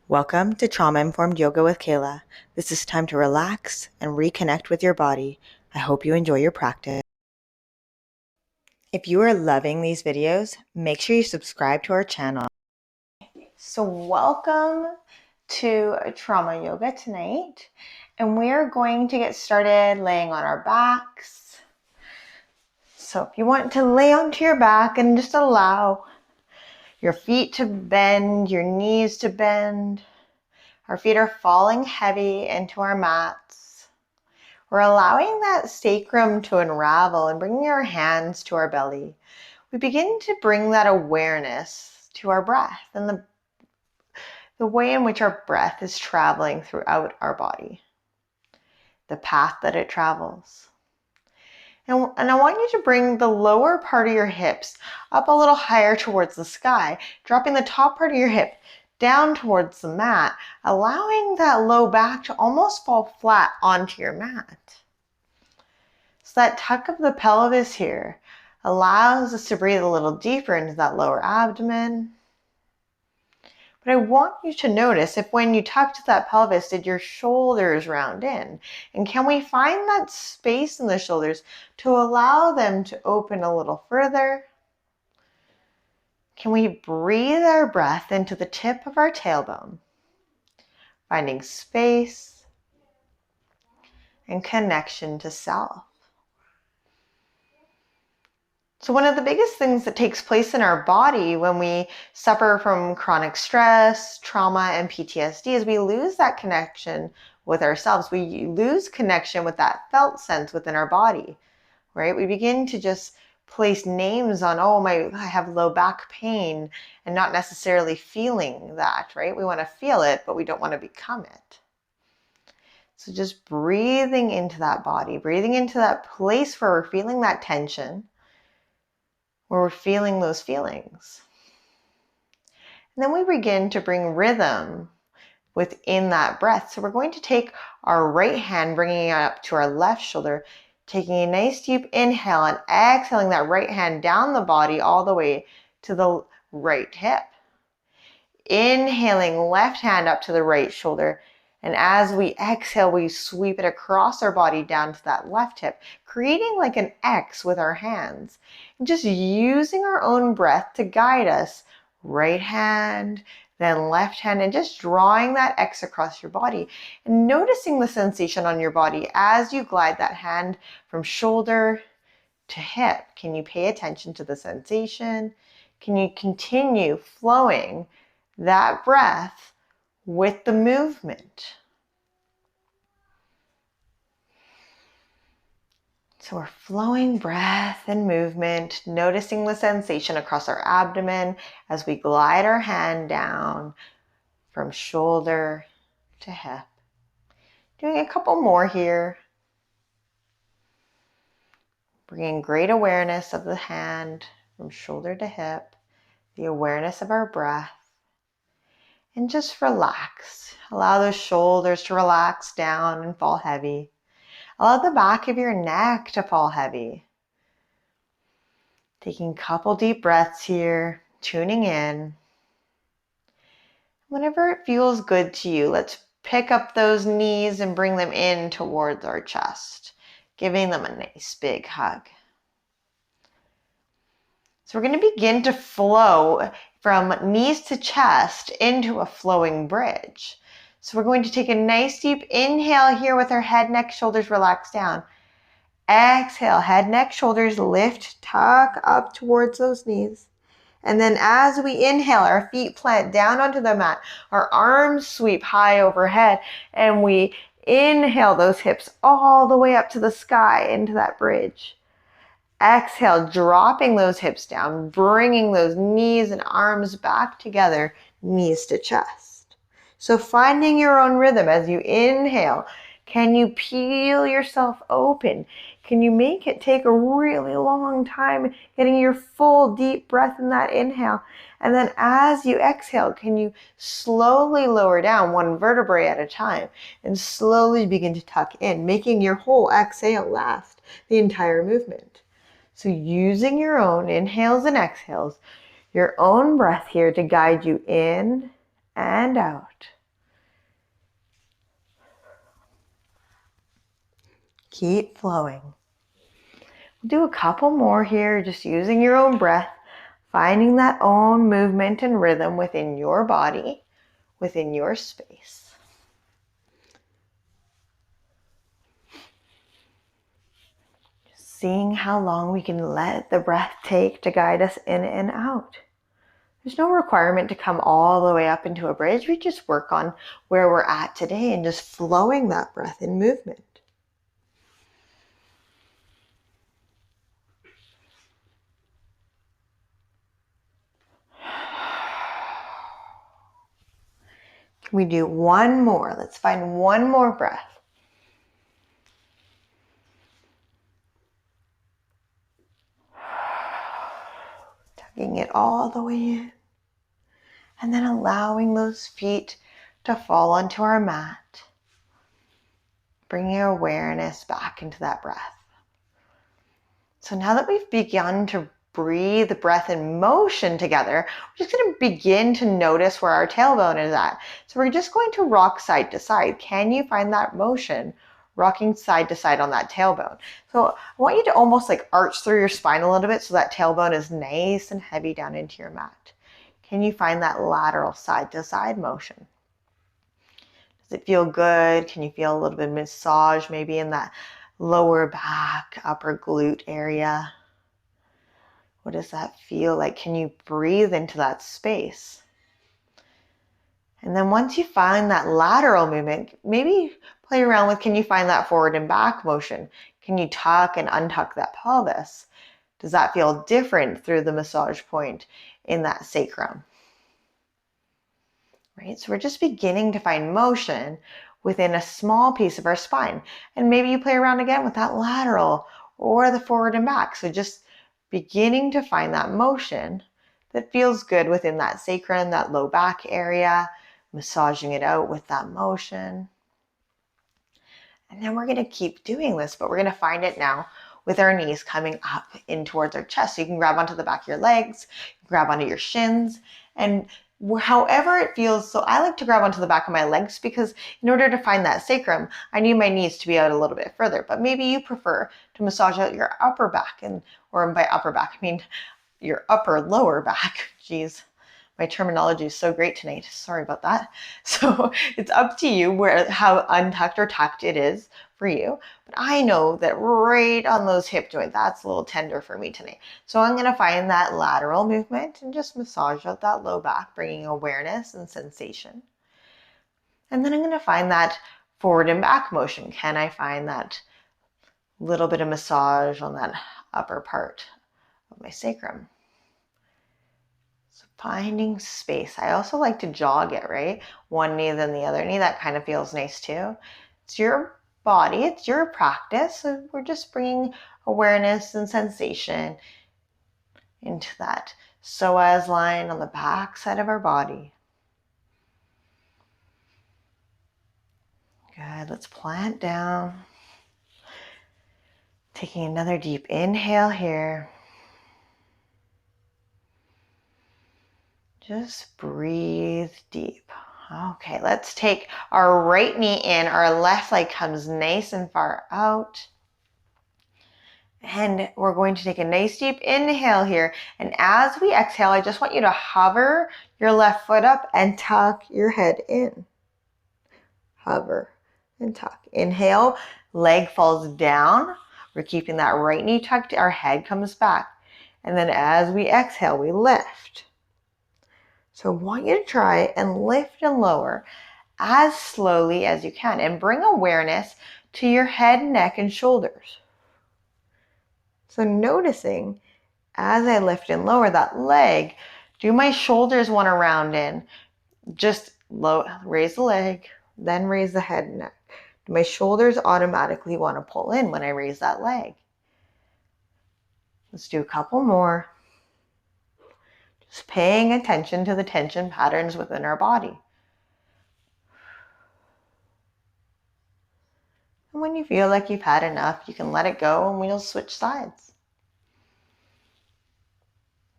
Welcome to Trauma Informed Yoga with Kaila. This is time to relax and reconnect with your body. I hope you enjoy your practice. If you are loving these videos, make sure you subscribe to our channel. So welcome to Trauma Yoga tonight, and we're going to get started laying on our backs. So if you want to lay onto your back and just allow your feet to bend, your knees to bend. Our feet are falling heavy into our mats. We're allowing that sacrum to unravel and bringing our hands to our belly. We begin to bring that awareness to our breath and the way in which our breath is traveling throughout our body, the path that it travels. And I want you to bring the lower part of your hips up a little higher towards the sky, dropping the top part of your hip down towards the mat, allowing that low back to almost fall flat onto your mat. So that tuck of the pelvis here allows us to breathe a little deeper into that lower abdomen. But I want you to notice if when you tucked that pelvis, did your shoulders round in? And can we find that space in the shoulders to allow them to open a little further? Can we breathe our breath into the tip of our tailbone, finding space and connection to self? So one of the biggest things that takes place in our body when we suffer from chronic stress, trauma, and PTSD is we lose that connection with ourselves. We lose connection with that felt sense within our body, right? We begin to just place names on, I have low back pain, and not necessarily feeling that, right? We want to feel it, but we don't want to become it. So just breathing into that body, breathing into that place where we're feeling that tension, where we're feeling those feelings. And then we begin to bring rhythm within that breath. So we're going to take our right hand, bringing it up to our left shoulder, taking a nice deep inhale and exhaling that right hand down the body all the way to the right hip. Inhaling left hand up to the right shoulder. And as we exhale, we sweep it across our body down to that left hip, creating like an X with our hands. And just using our own breath to guide us. Right hand, then left hand, and just drawing that X across your body. And noticing the sensation on your body as you glide that hand from shoulder to hip. Can you pay attention to the sensation? Can you continue flowing that breath with the movement? So we're flowing breath and movement, noticing the sensation across our abdomen as we glide our hand down from shoulder to hip. Doing a couple more here. Bringing great awareness of the hand from shoulder to hip, the awareness of our breath. And just relax. Allow those shoulders to relax down and fall heavy. Allow the back of your neck to fall heavy. Taking a couple deep breaths here, tuning in. Whenever it feels good to you, let's pick up those knees and bring them in towards our chest, giving them a nice big hug. So we're going to begin to flow from knees to chest into a flowing bridge. So we're going to take a nice deep inhale here with our head, neck, shoulders relaxed down. Exhale, head, neck, shoulders lift, tuck up towards those knees. And then as we inhale, our feet plant down onto the mat, our arms sweep high overhead, and we inhale those hips all the way up to the sky into that bridge. Exhale, dropping those hips down, bringing those knees and arms back together, knees to chest. So finding your own rhythm as you inhale. Can you peel yourself open? Can you make it take a really long time getting your full deep breath in that inhale? And then as you exhale, can you slowly lower down one vertebrae at a time and slowly begin to tuck in, making your whole exhale last the entire movement. So using your own inhales and exhales, your own breath here to guide you in and out. Keep flowing. We'll do a couple more here, just using your own breath, finding that own movement and rhythm within your body, within your space. Just seeing how long we can let the breath take to guide us in and out. There's no requirement to come all the way up into a bridge. We just work on where we're at today and just flowing that breath in movement. Can we do one more? Let's find one more breath. Tugging it all the way in. And then allowing those feet to fall onto our mat. Bringing awareness back into that breath. So now that we've begun to breathe the breath in motion together, we're just going to begin to notice where our tailbone is at. So we're just going to rock side to side. Can you find that motion rocking side to side on that tailbone? So I want you to almost like arch through your spine a little bit so that tailbone is nice and heavy down into your mat. Can you find that lateral side to side motion? Does it feel good? Can you feel a little bit of massage maybe in that lower back, upper glute area? What does that feel like? Can you breathe into that space? And then once you find that lateral movement, maybe play around with, can you find that forward and back motion? Can you tuck and untuck that pelvis? Does that feel different through the massage point in that sacrum? Right? So we're just beginning to find motion within a small piece of our spine. And maybe you play around again with that lateral or the forward and back. So just beginning to find that motion that feels good within that sacrum, that low back area, massaging it out with that motion. And then we're going to keep doing this, but we're going to find it now with our knees coming up in towards our chest. So you can grab onto the back of your legs, grab onto your shins, and however it feels. So I like to grab onto the back of my legs because in order to find that sacrum, I need my knees to be out a little bit further. But maybe you prefer to massage out your upper back, or by upper back, I mean your upper lower back. Geez, my terminology is so great tonight. Sorry about that. So it's up to you how untucked or tucked it is for you. But I know that right on those hip joints, that's a little tender for me tonight. So I'm going to find that lateral movement and just massage out that low back, bringing awareness and sensation. And then I'm going to find that forward and back motion. Can I find that little bit of massage on that upper part of my sacrum? So finding space. I also like to jog it, right? One knee, then the other knee. That kind of feels nice too. It's your body, it's your practice. So we're just bringing awareness and sensation into that psoas line on the back side of our body. Good. Let's plant down. Taking another deep inhale here. Just breathe deep. Okay, let's take our right knee in. Our left leg comes nice and far out. And we're going to take a nice deep inhale here. And as we exhale, I just want you to hover your left foot up and tuck your head in. Hover and tuck. Inhale, leg falls down. We're keeping that right knee tucked. Our head comes back. And then as we exhale, we lift. So I want you to try and lift and lower as slowly as you can and bring awareness to your head, neck, and shoulders. So noticing as I lift and lower that leg, do my shoulders want to round in? Just raise the leg, then raise the head and neck. Do my shoulders automatically want to pull in when I raise that leg? Let's do a couple more. Just paying attention to the tension patterns within our body. And when you feel like you've had enough, you can let it go and we'll switch sides.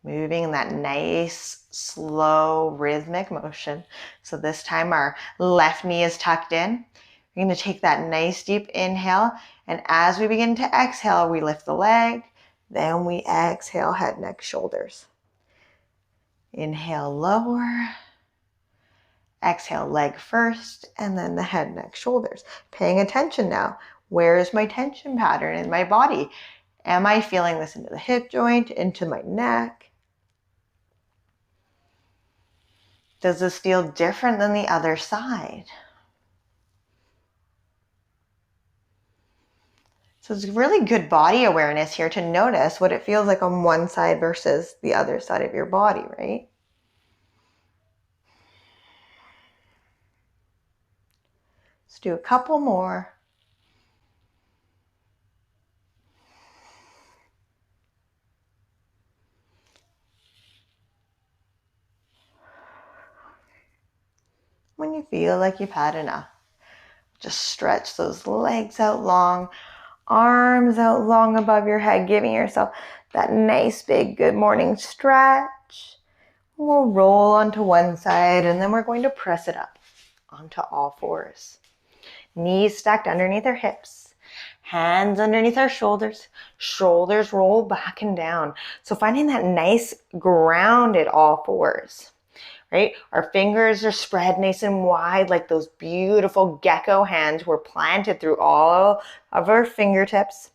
Moving in that nice, slow, rhythmic motion. So this time our left knee is tucked in. We're We're going to take that nice deep inhale, and as we begin to exhale, we lift the leg, then we exhale, head, neck, shoulders. Inhale, lower. Exhale, leg first, and then the head, neck, shoulders. Paying attention now. Where is my tension pattern in my body? Am I feeling this into the hip joint, into my neck? Does this feel different than the other side? So it's really good body awareness here to notice what it feels like on one side versus the other side of your body, right? Let's do a couple more. When you feel like you've had enough, just stretch those legs out long, arms out long above your head, giving yourself that nice big good morning stretch. We'll roll onto one side, and then we're going to press it up onto all fours. Knees stacked underneath our hips, hands underneath our shoulders, shoulders roll back and down. So finding that nice grounded all fours, right? Our fingers are spread nice and wide like those beautiful gecko hands were planted through all of our fingertips.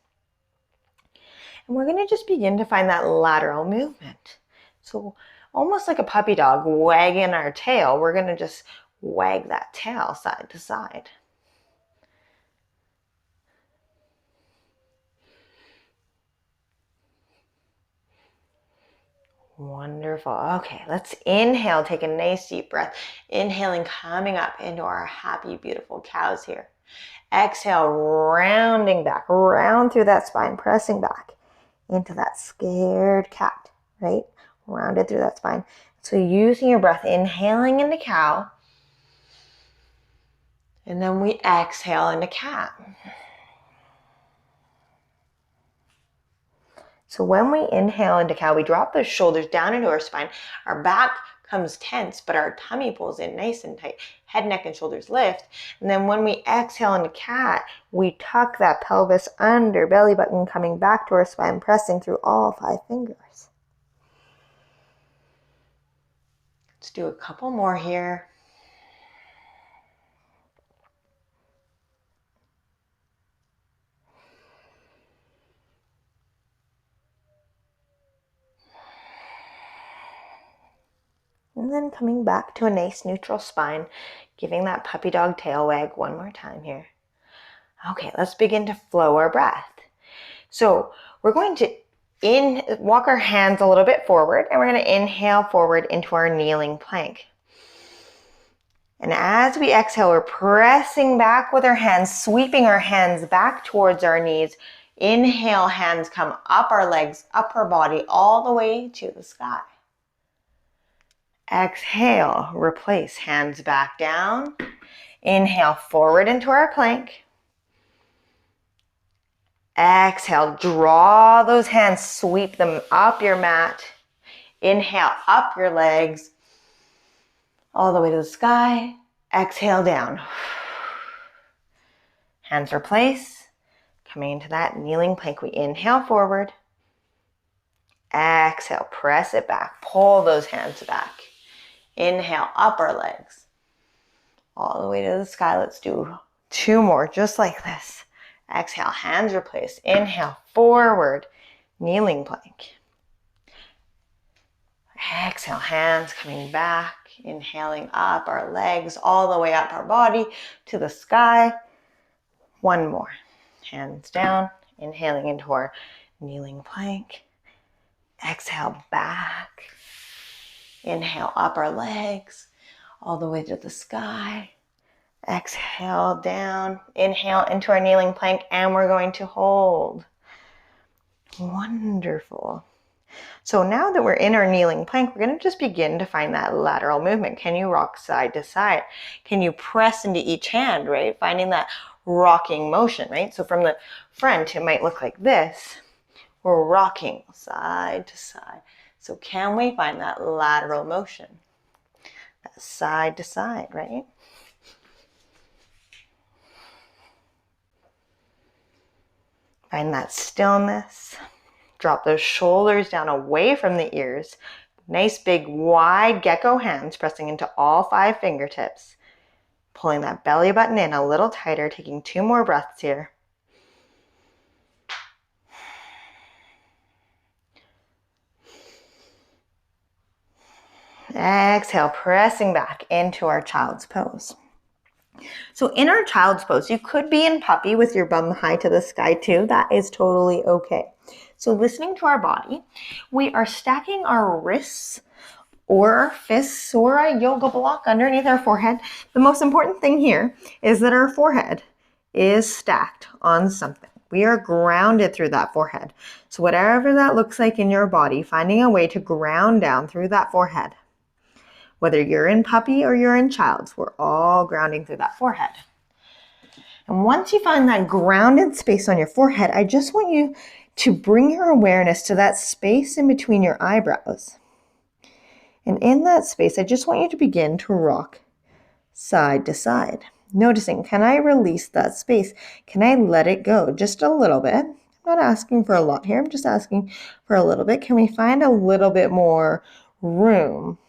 And we're going to just begin to find that lateral movement. So almost like a puppy dog wagging our tail, we're going to just wag that tail side to side. Wonderful. Okay, let's inhale. Take a nice deep breath. Inhaling, coming up into our happy, beautiful cows here. Exhale, rounding back, round through that spine, pressing back into that scared cat, right? Rounded through that spine. So using your breath, inhaling into cow, and then we exhale into cat. So when we inhale into cow, we drop those shoulders down into our spine. Our back comes tense, but our tummy pulls in nice and tight. Head, neck, and shoulders lift. And then when we exhale into cat, we tuck that pelvis under, belly button coming back to our spine, pressing through all 5 fingers. Let's do a couple more here. And then coming back to a nice neutral spine, giving that puppy dog tail wag one more time here. Okay, let's begin to flow our breath. So we're going to walk our hands a little bit forward, and we're going to inhale forward into our kneeling plank. And as we exhale, we're pressing back with our hands, sweeping our hands back towards our knees. Inhale, hands come up our legs, up our body, all the way to the sky. Exhale, replace, hands back down. Inhale, forward into our plank. Exhale, draw those hands, sweep them up your mat. Inhale, up your legs, all the way to the sky. Exhale, down. Hands replace, coming into that kneeling plank. We inhale forward. Exhale, press it back, pull those hands back. Inhale, up our legs, all the way to the sky. Let's do 2 more, just like this. Exhale, hands replace. Inhale, forward, kneeling plank. Exhale, hands coming back. Inhaling up our legs, all the way up our body to the sky. 1 more. Hands down, inhaling into our kneeling plank. Exhale, back. Inhale, up our legs, all the way to the sky. Exhale, down. Inhale into our kneeling plank, and we're going to hold. Wonderful. So now that we're in our kneeling plank, we're going to just begin to find that lateral movement. Can you rock side to side? Can you press into each hand, right? Finding that rocking motion, right? So from the front, it might look like this. We're rocking side to side. So can we find that lateral motion? That side to side, right? Find that stillness. Drop those shoulders down away from the ears. Nice big wide gecko hands pressing into all 5 fingertips. Pulling that belly button in a little tighter, taking 2 more breaths here. Exhale, pressing back into our child's pose. So in our child's pose, you could be in puppy with your bum high to the sky too. That is totally okay. So listening to our body, we are stacking our wrists or our fists or a yoga block underneath our forehead. The most important thing here is that our forehead is stacked on something. We are grounded through that forehead. So whatever that looks like in your body, finding a way to ground down through that forehead. Whether you're in puppy or you're in child's, we're all grounding through that forehead. And once you find that grounded space on your forehead, I just want you to bring your awareness to that space in between your eyebrows. And in that space, I just want you to begin to rock side to side. Noticing, can I release that space? Can I let it go just a little bit? I'm not asking for a lot here. I'm just asking for a little bit. Can we find a little bit more room?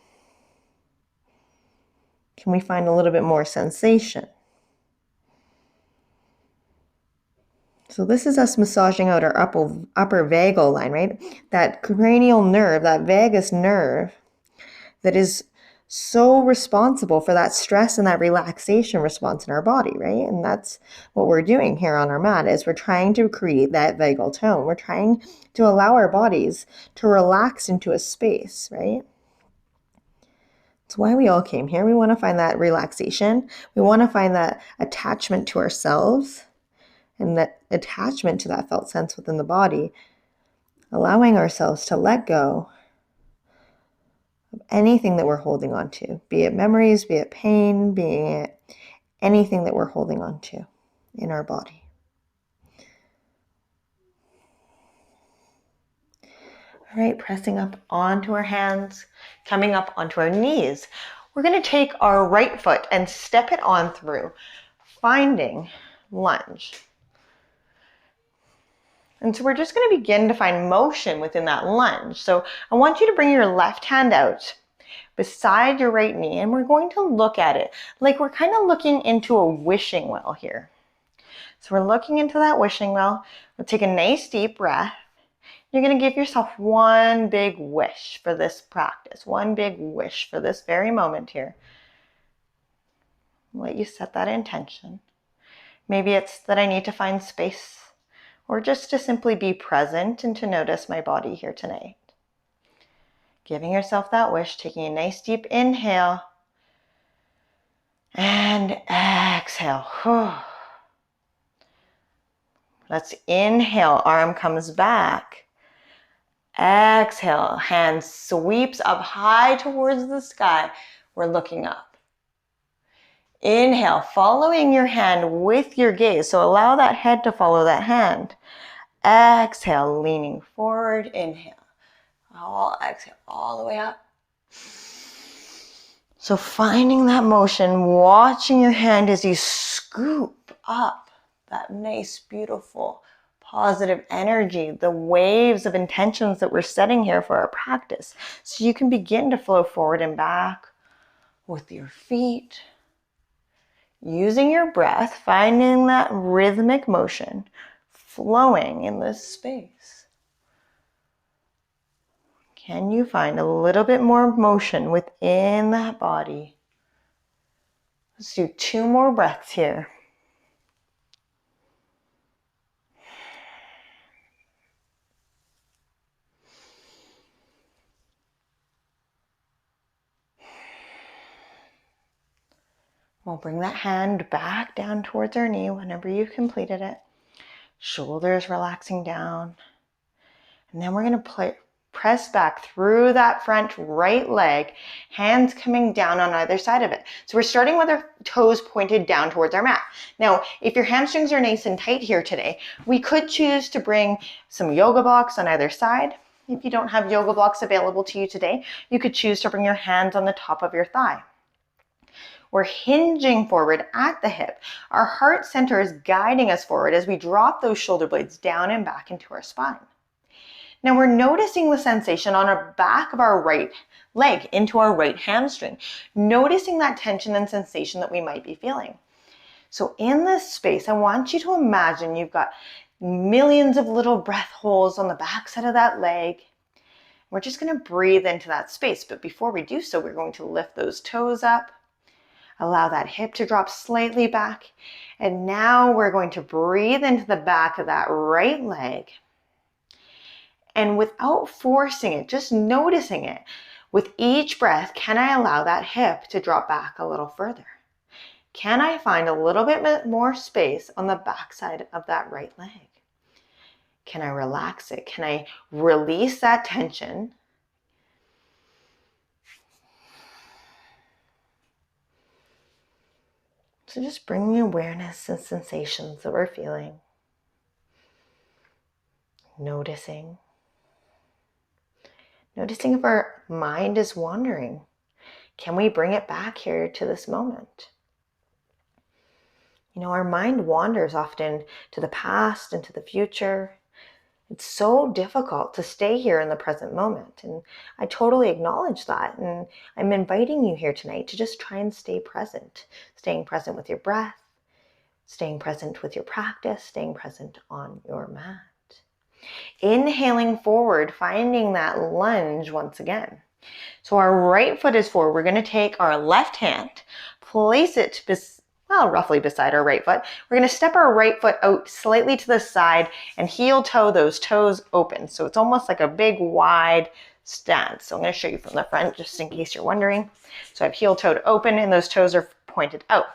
Can we find a little bit more sensation? So this is us massaging out our upper vagal line, right? That cranial nerve, that vagus nerve that is so responsible for that stress and that relaxation response in our body, right? And that's what we're doing here on our mat is we're trying to create that vagal tone. We're trying to allow our bodies to relax into a space, right? It's why we all came here. We want to find that relaxation. We want to find that attachment to ourselves and that attachment to that felt sense within the body, allowing ourselves to let go of anything that we're holding on to, be it memories, be it pain, be it anything that we're holding on to in our body. All right, pressing up onto our hands, coming up onto our knees. We're going to take our right foot and step it on through, finding lunge. And so we're just going to begin to find motion within that lunge. So I want you to bring your left hand out beside your right knee, and we're going to look at it like we're kind of looking into a wishing well here. So we're looking into that wishing well. We'll take a nice deep breath. You're going to give yourself one big wish for this practice, one big wish for this very moment here. Let you set that intention. Maybe it's that I need to find space, or just to simply be present and to notice my body here tonight. Giving yourself that wish, taking a nice deep inhale and exhale. Let's inhale, arm comes back. Exhale, hand sweeps up high towards the sky. We're looking up. Inhale, following your hand with your gaze. So allow that head to follow that hand. Exhale, leaning forward, inhale. Exhale, all the way up. So finding that motion, watching your hand as you scoop up that nice, beautiful, positive energy, the waves of intentions that we're setting here for our practice. So you can begin to flow forward and back with your feet, using your breath, finding that rhythmic motion, flowing in this space. Can you find a little bit more motion within that body? Let's do 2 more breaths here. We'll bring that hand back down towards our knee whenever you've completed it. Shoulders relaxing down. And then we're going to press back through that front right leg, hands coming down on either side of it. So we're starting with our toes pointed down towards our mat. Now, if your hamstrings are nice and tight here today, we could choose to bring some yoga blocks on either side. If you don't have yoga blocks available to you today, you could choose to bring your hands on the top of your thigh. We're hinging forward at the hip. Our heart center is guiding us forward as we drop those shoulder blades down and back into our spine. Now we're noticing the sensation on our back of our right leg into our right hamstring, noticing that tension and sensation that we might be feeling. So in this space, I want you to imagine you've got millions of little breath holes on the backside of that leg. We're just going to breathe into that space. But before we do so, we're going to lift those toes up, allow that hip to drop slightly back. And now we're going to breathe into the back of that right leg. And without forcing it, just noticing it, with each breath, can I allow that hip to drop back a little further? Can I find a little bit more space on the backside of that right leg? Can I relax it? Can I release that tension? So just bringing awareness and sensations that we're feeling. Noticing. Noticing if our mind is wandering. Can we bring it back here to this moment? You know, our mind wanders often to the past and to the future. It's so difficult to stay here in the present moment. And I totally acknowledge that. And I'm inviting you here tonight to just try and stay present. Staying present with your breath, staying present with your practice, staying present on your mat. Inhaling forward, finding that lunge once again. So our right foot is forward. We're going to take our left hand, place it roughly beside our right foot. We're going to step our right foot out slightly to the side and heel toe those toes open. So it's almost like a big wide stance. So I'm going to show you from the front just in case you're wondering. So I've heel toed open and those toes are pointed out.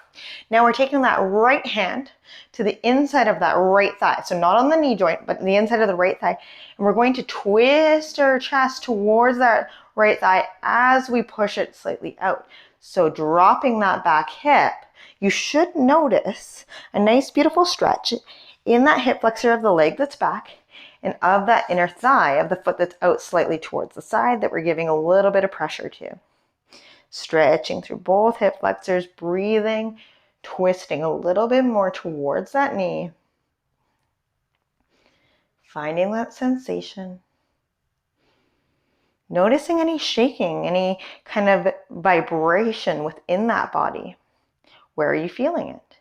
Now we're taking that right hand to the inside of that right thigh. So not on the knee joint, but the inside of the right thigh. And we're going to twist our chest towards that right thigh as we push it slightly out. So dropping that back hip, you should notice a nice beautiful stretch in that hip flexor of the leg that's back and of that inner thigh of the foot that's out slightly towards the side that we're giving a little bit of pressure to. Stretching through both hip flexors, breathing, twisting a little bit more towards that knee. Finding that sensation. Noticing any shaking, any kind of vibration within that body. Where are you feeling it?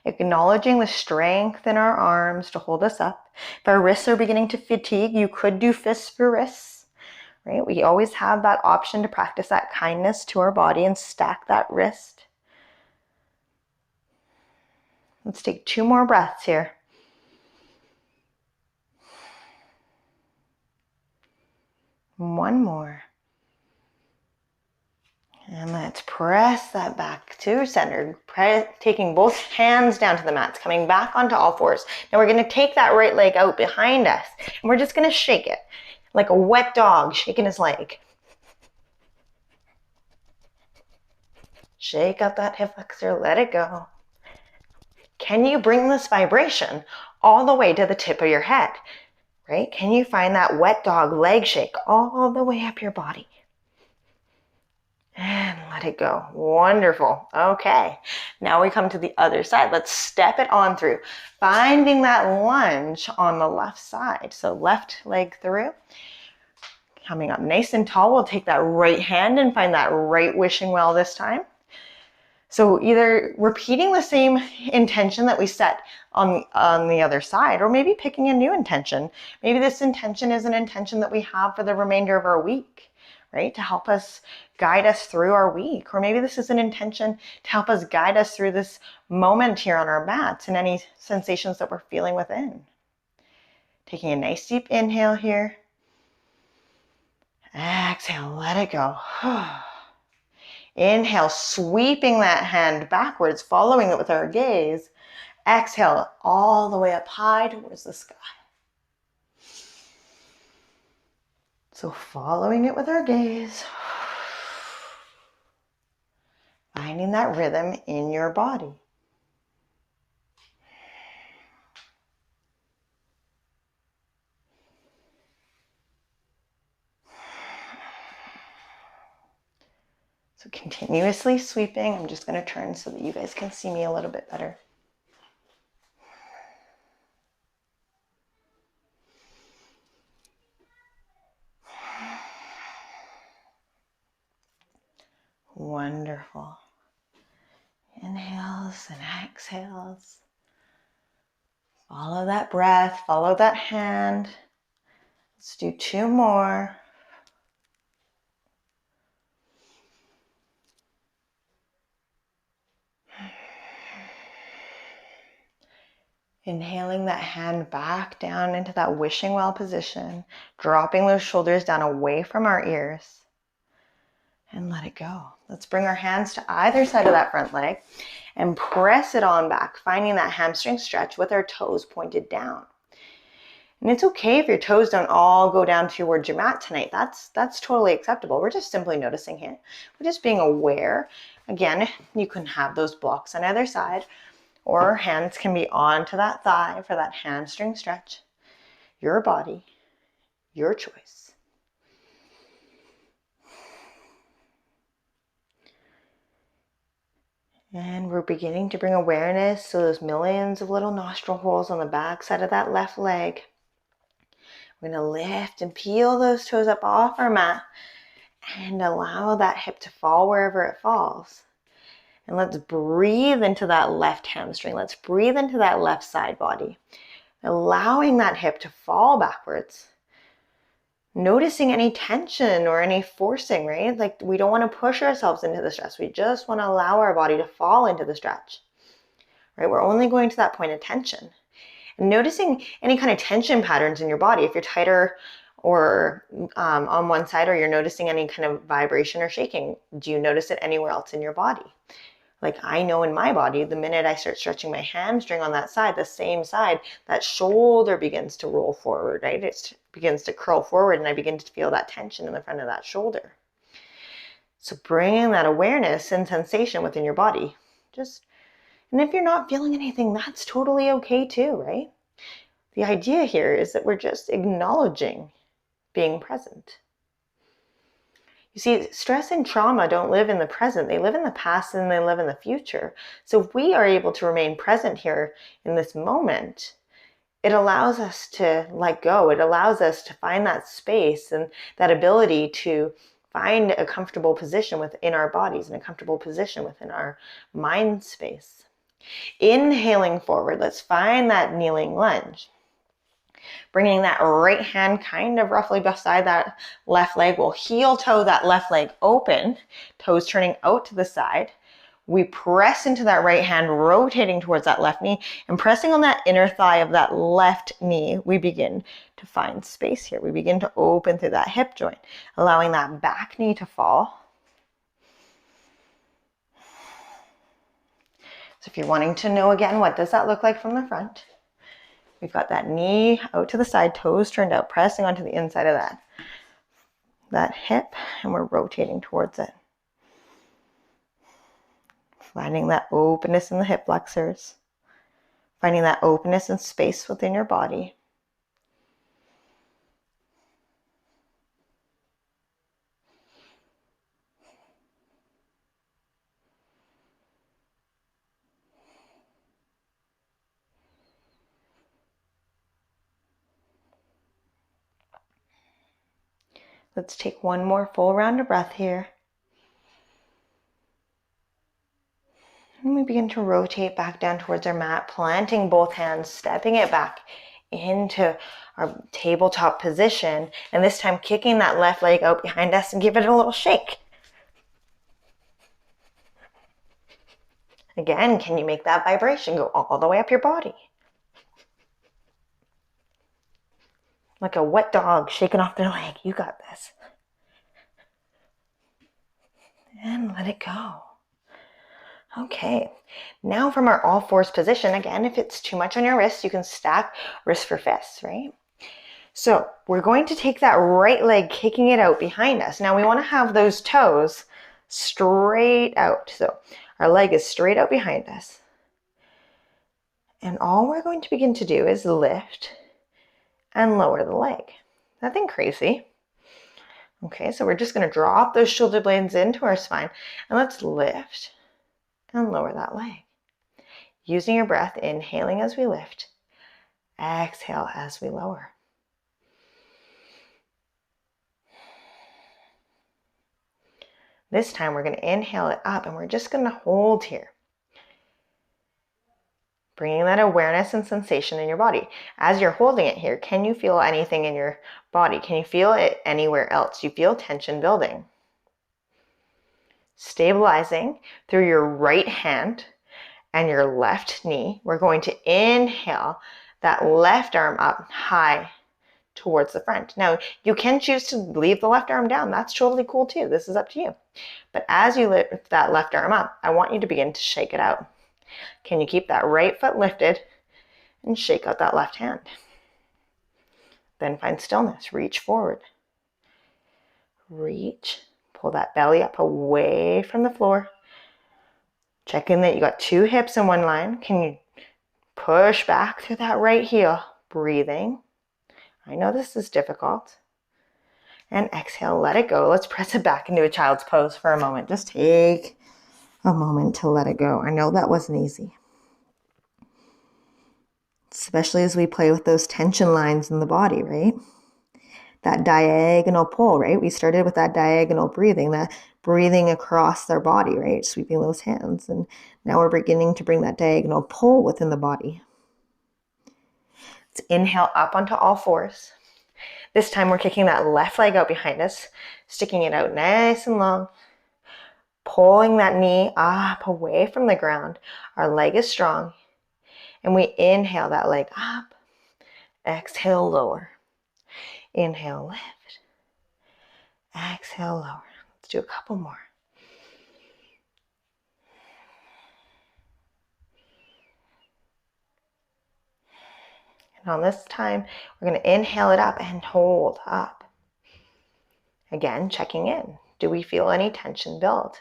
Acknowledging the strength in our arms to hold us up. If our wrists are beginning to fatigue, you could do fists for wrists, right? We always have that option to practice that kindness to our body and stack that wrist. Let's take 2 more breaths here. One more. And let's press that back to center. Taking both hands down to the mats, coming back onto all fours. Now we're going to take that right leg out behind us, and we're just going to shake it like a wet dog shaking his leg. Shake out that hip flexor, let it go. Can you bring this vibration all the way to the tip of your head? Right? Can you find that wet dog leg shake all the way up your body? And let it go. Wonderful. Okay. Now we come to the other side. Let's step it on through. Finding that lunge on the left side. So left leg through. Coming up nice and tall. We'll take that right hand and find that right wishing well this time. So either repeating the same intention that we set on the other side, or maybe picking a new intention. Maybe this intention is an intention that we have for the remainder of our week, right? To help us guide us through our week. Or maybe this is an intention to help us guide us through this moment here on our mats and any sensations that we're feeling within. Taking a nice deep inhale here. Exhale, let it go. Inhale, sweeping that hand backwards, following it with our gaze. Exhale, all the way up high towards the sky. So following it with our gaze. Finding that rhythm in your body. Continuously sweeping. I'm just going to turn so that you guys can see me a little bit better. Wonderful. Inhales and exhales. Follow that breath, follow that hand. Let's do 2 more. Inhaling that hand back down into that wishing well position, dropping those shoulders down away from our ears, and let it go. Let's bring our hands to either side of that front leg and press it on back, finding that hamstring stretch with our toes pointed down. And it's okay if your toes don't all go down towards your mat tonight. That's totally acceptable. We're just simply noticing it. We're just being aware. Again, you can have those blocks on either side, or hands can be onto that thigh for that hamstring stretch. Your body, your choice. And we're beginning to bring awareness to those millions of little nostril holes on the back side of that left leg. We're going to lift and peel those toes up off our mat and allow that hip to fall wherever it falls. And let's breathe into that left hamstring. Let's breathe into that left side body, allowing that hip to fall backwards. Noticing any tension or any forcing, right? Like we don't want to push ourselves into the stretch. We just want to allow our body to fall into the stretch, right? We're only going to that point of tension. And noticing any kind of tension patterns in your body. If you're tighter or on one side, or you're noticing any kind of vibration or shaking, do you notice it anywhere else in your body? Like I know in my body, the minute I start stretching my hamstring on that side, the same side, that shoulder begins to roll forward, right? It begins to curl forward and I begin to feel that tension in the front of that shoulder. So bringing that awareness and sensation within your body. And if you're not feeling anything, that's totally okay too, right? The idea here is that we're just acknowledging being present. You see, stress and trauma don't live in the present. They live in the past and they live in the future. So if we are able to remain present here in this moment, it allows us to let go. It allows us to find that space and that ability to find a comfortable position within our bodies and a comfortable position within our mind space. Inhaling forward, let's find that kneeling lunge. Bringing that right hand kind of roughly beside that left leg. We'll heel toe that left leg open, toes turning out to the side. We press into that right hand, rotating towards that left knee and pressing on that inner thigh of that left knee. We begin to find space here. We begin to open through that hip joint, allowing that back knee to fall. So if you're wanting to know again, what does that look like from the front? We've got that knee out to the side, toes turned out, pressing onto the inside of that hip, and we're rotating towards it. Finding that openness in the hip flexors. Finding that openness and space within your body. Let's take one more full round of breath here. And we begin to rotate back down towards our mat, planting both hands, stepping it back into our tabletop position. And this time kicking that left leg out behind us and give it a little shake. Again, can you make that vibration go all the way up your body? Like a wet dog shaking off their leg. You got this. And let it go. Okay, now from our all fours position, again, if it's too much on your wrists, you can stack wrist for fists, right? So we're going to take that right leg, kicking it out behind us. Now we want to have those toes straight out. So our leg is straight out behind us. And all we're going to begin to do is lift and lower the leg. Nothing crazy. Okay, so we're just going to drop those shoulder blades into our spine, and let's lift and lower that leg. Using your breath, inhaling as we lift, exhale as we lower. This time we're going to inhale it up, and we're just going to hold here. Bringing that awareness and sensation in your body. As you're holding it here, can you feel anything in your body? Can you feel it anywhere else? You feel tension building. Stabilizing through your right hand and your left knee. We're going to inhale that left arm up high towards the front. Now, you can choose to leave the left arm down. That's totally cool too. This is up to you. But as you lift that left arm up, I want you to begin to shake it out. Can you keep that right foot lifted and shake out that left hand? Then find stillness. Reach forward. Reach. Pull that belly up away from the floor. Check in that you got two hips in one line. Can you push back through that right heel? Breathing. I know this is difficult. And exhale, let it go. Let's press it back into a child's pose for a moment. Just take a moment to let it go. I know that wasn't easy. Especially as we play with those tension lines in the body, right? That diagonal pull, right? We started with that diagonal breathing, that breathing across their body, right? Sweeping those hands. And now we're beginning to bring that diagonal pull within the body. Let's inhale up onto all fours. This time we're kicking that left leg out behind us, sticking it out nice and long, pulling that knee up away from the ground. Our leg is strong. And we inhale that leg up. Exhale, lower. Inhale, lift. Exhale, lower. Let's do a couple more. And on this time, we're going to inhale it up and hold up. Again, checking in. Do we feel any tension build?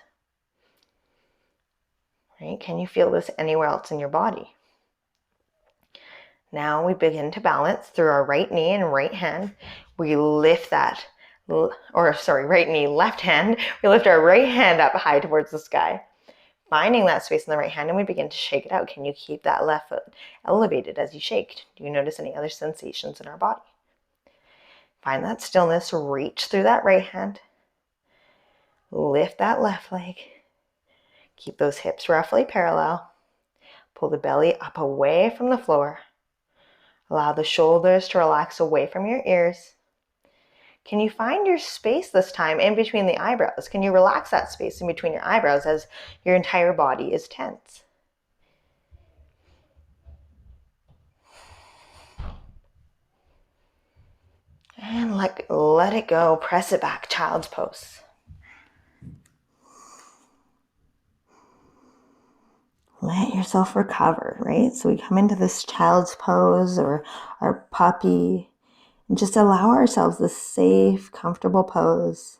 Right? Can you feel this anywhere else in your body? Now we begin to balance through our right knee and right hand. We lift that, right knee, left hand. We lift our right hand up high towards the sky, finding that space in the right hand, and we begin to shake it out. Can you keep that left foot elevated as you shake? Do you notice any other sensations in our body? Find that stillness. Reach through that right hand. Lift that left leg. Keep those hips roughly parallel. Pull the belly up away from the floor. Allow the shoulders to relax away from your ears. Can you find your space this time in between the eyebrows? Can you relax that space in between your eyebrows as your entire body is tense? And let it go. Press it back. Child's pose. Let yourself recover, right? So we come into this child's pose or our puppy and just allow ourselves this safe, comfortable pose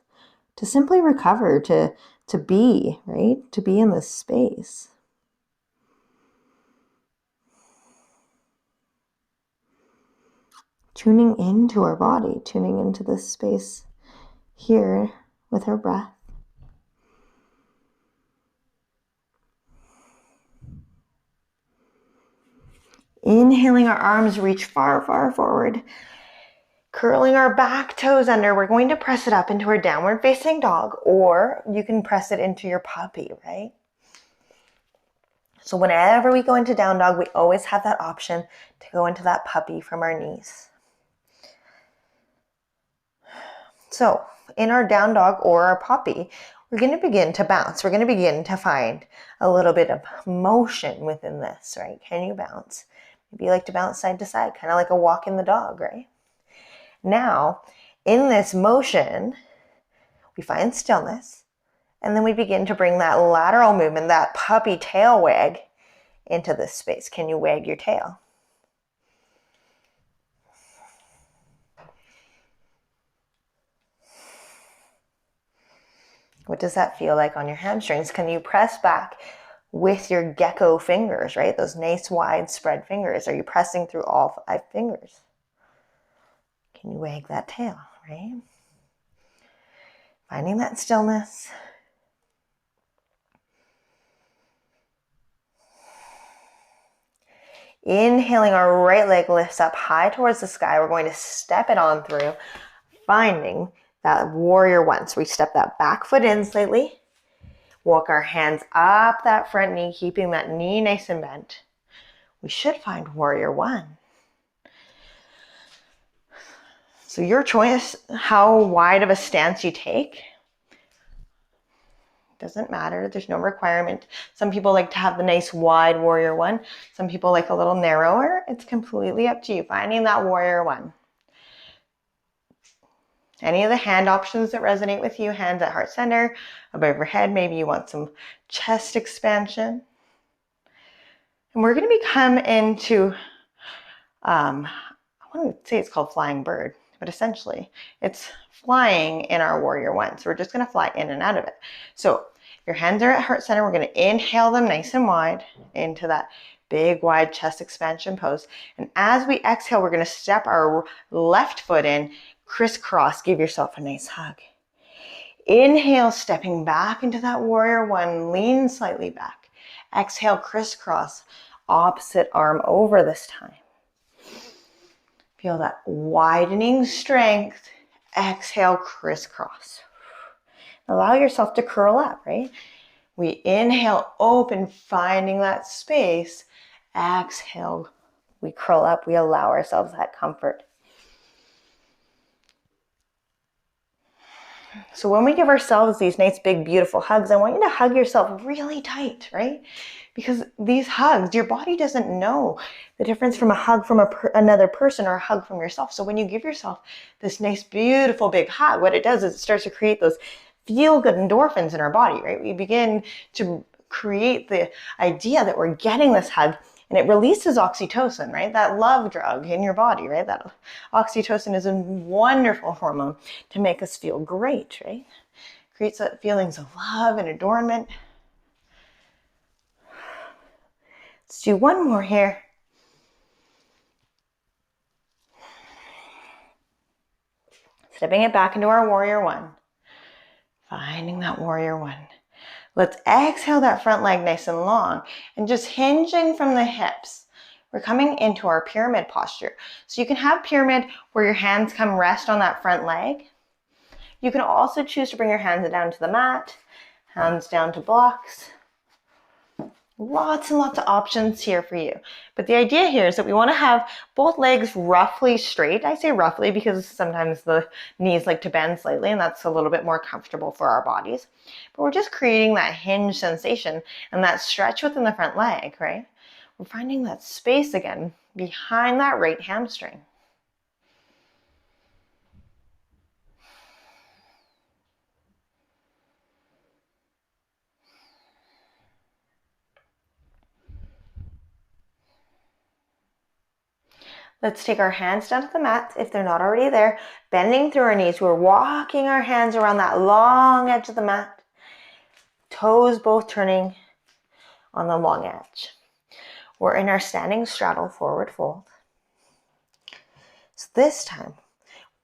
to simply recover, to be, right? To be in this space. Tuning into our body, tuning into this space here with our breath. Inhaling, our arms reach far, far forward. Curling our back toes under, we're going to press it up into our downward facing dog, or you can press it into your puppy, right? So whenever we go into down dog, we always have that option to go into that puppy from our knees. So in our down dog or our puppy, we're going to begin to bounce. We're going to begin to find a little bit of motion within this, right? Can you bounce? Maybe you like to bounce side to side, kind of like a walk in the dog, right? Now, in this motion, we find stillness, and then we begin to bring that lateral movement, that puppy tail wag, into this space. Can you wag your tail? What does that feel like on your hamstrings? Can you press back with your gecko fingers, right? Those nice wide spread fingers. Are you pressing through all 5 fingers? Can you wag that tail, right? Finding that stillness. Inhaling, our right leg lifts up high towards the sky. We're going to step it on through, finding that warrior one. So we step that back foot in slightly. Walk our hands up that front knee, keeping that knee nice and bent. We should find warrior one. So your choice, how wide of a stance you take, doesn't matter. There's no requirement. Some people like to have the nice wide warrior one. Some people like a little narrower. It's completely up to you. Finding that warrior one. Any of the hand options that resonate with you, hands at heart center, above your head. Maybe you want some chest expansion. And we're going to come into, I want to say it's called flying bird, but essentially it's flying in our warrior one. So we're just going to fly in and out of it. So your hands are at heart center. We're going to inhale them nice and wide into that big wide chest expansion pose. And as we exhale, we're going to step our left foot in, crisscross, give yourself a nice hug. Inhale, stepping back into that warrior one, lean slightly back. Exhale, crisscross, opposite arm over this time. Feel that widening strength. Exhale, crisscross. Allow yourself to curl up, right? We inhale, open, finding that space. Exhale, we curl up. We allow ourselves that comfort. So when we give ourselves these nice, big, beautiful hugs, I want you to hug yourself really tight, right? Because these hugs, your body doesn't know the difference from a hug from another person or a hug from yourself. So when you give yourself this nice, beautiful, big hug, what it does is it starts to create those feel-good endorphins in our body, right? We begin to create the idea that we're getting this hug, and it releases oxytocin, right? That love drug in your body, right? That oxytocin is a wonderful hormone to make us feel great, right? Creates that feelings of love and adornment. Let's do one more here. Stepping it back into our warrior one. Finding that warrior one. Let's exhale that front leg nice and long and just hinging from the hips. We're coming into our pyramid posture. So you can have pyramid where your hands come rest on that front leg. You can also choose to bring your hands down to the mat, hands down to blocks. Lots and lots of options here for you. But the idea here is that we want to have both legs roughly straight. I say roughly because sometimes the knees like to bend slightly, and that's a little bit more comfortable for our bodies. But we're just creating that hinge sensation and that stretch within the front leg, right? We're finding that space again behind that right hamstring. Let's take our hands down to the mat if they're not already there, bending through our knees. We're walking our hands around that long edge of the mat, toes both turning on the long edge. We're in our standing straddle forward fold. So this time,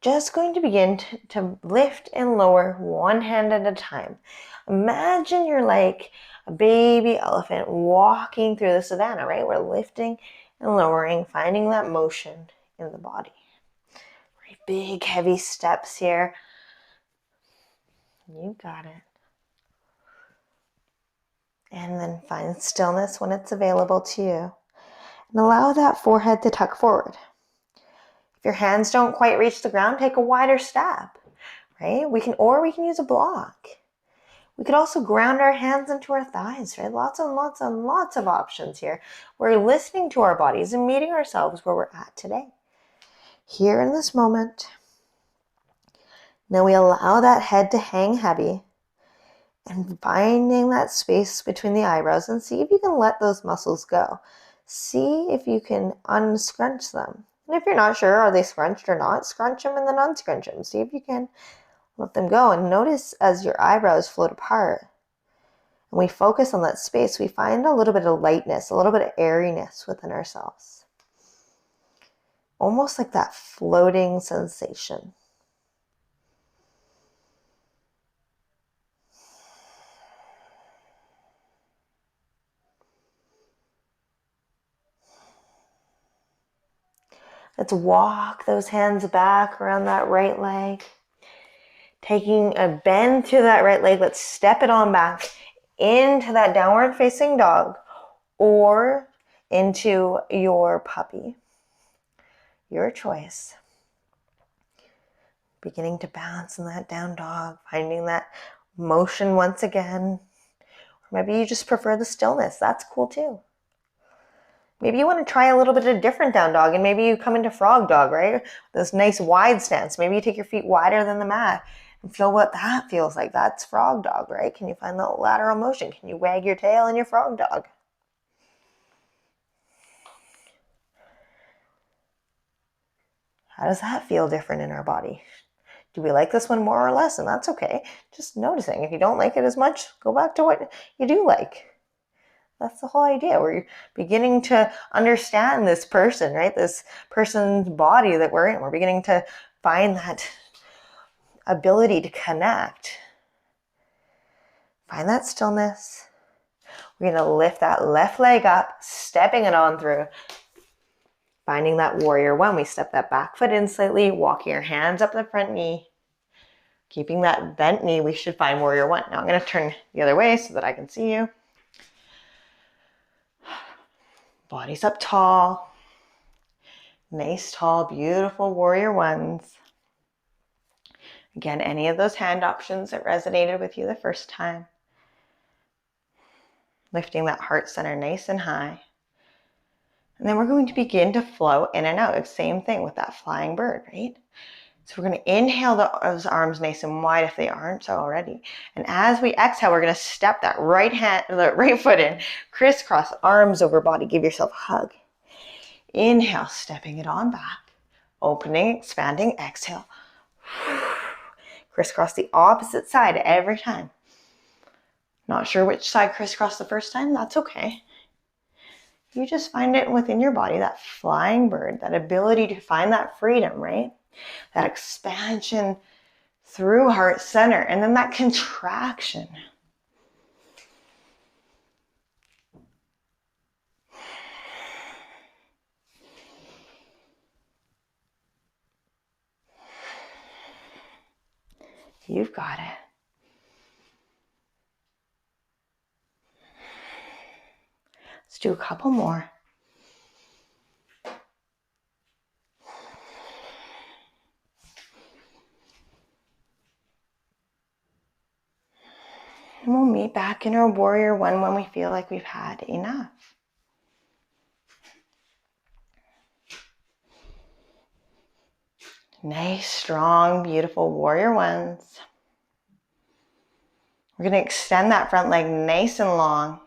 just going to begin to lift and lower one hand at a time. Imagine you're like a baby elephant walking through the savannah, right? We're lifting and lowering, finding that motion in the body. Very big, heavy steps here. You got it. And then find stillness when it's available to you. And allow that forehead to tuck forward. If your hands don't quite reach the ground, take a wider step, right? We can use a block. We could also ground our hands into our thighs, right? Lots and lots and lots of options here. We're listening to our bodies and meeting ourselves where we're at today. Here in this moment. Now we allow that head to hang heavy and finding that space between the eyebrows and see if you can let those muscles go. See if you can unscrunch them. And if you're not sure, are they scrunched or not, scrunch them and then unscrunch them. See if you can let them go. And notice as your eyebrows float apart and we focus on that space, we find a little bit of lightness, a little bit of airiness within ourselves. Almost like that floating sensation. Let's walk those hands back around that right leg. Taking a bend through that right leg, let's step it on back into that downward facing dog or into your puppy. Your choice. Beginning to bounce in that down dog, finding that motion once again. Or maybe you just prefer the stillness. That's cool too. Maybe you want to try a little bit of different down dog and maybe you come into frog dog, right? This nice wide stance. Maybe you take your feet wider than the mat and feel what that feels like. That's frog dog, right? Can you find the lateral motion? Can you wag your tail in your frog dog? How does that feel different in our body? Do we like this one more or less? And that's okay. Just noticing. If you don't like it as much, go back to what you do like. That's the whole idea. We're beginning to understand this person, right? This person's body that we're in. We're beginning to find that ability to connect. Find that stillness. We're going to lift that left leg up, stepping it on through. Finding that warrior one. We step that back foot in slightly, walking your hands up the front knee. Keeping that bent knee, we should find warrior one. Now I'm going to turn the other way so that I can see you. Body's up tall. Nice, tall, beautiful warrior ones. Again, any of those hand options that resonated with you the first time. Lifting that heart center nice and high. And then we're going to begin to flow in and out. Same thing with that flying bird, right? So we're going to inhale those arms nice and wide if they aren't already. And as we exhale, we're going to step that right foot in. Crisscross, arms over body. Give yourself a hug. Inhale, stepping it on back. Opening, expanding, exhale. Crisscross the opposite side every time. Not sure which side crisscross the first time? That's okay. You just find it within your body, that flying bird, that ability to find that freedom, right? That expansion through heart center, and then that contraction. You've got it. Let's do a couple more. And we'll meet back in our warrior one when we feel like we've had enough. Nice, strong, beautiful warrior ones. We're going to extend that front leg nice and long,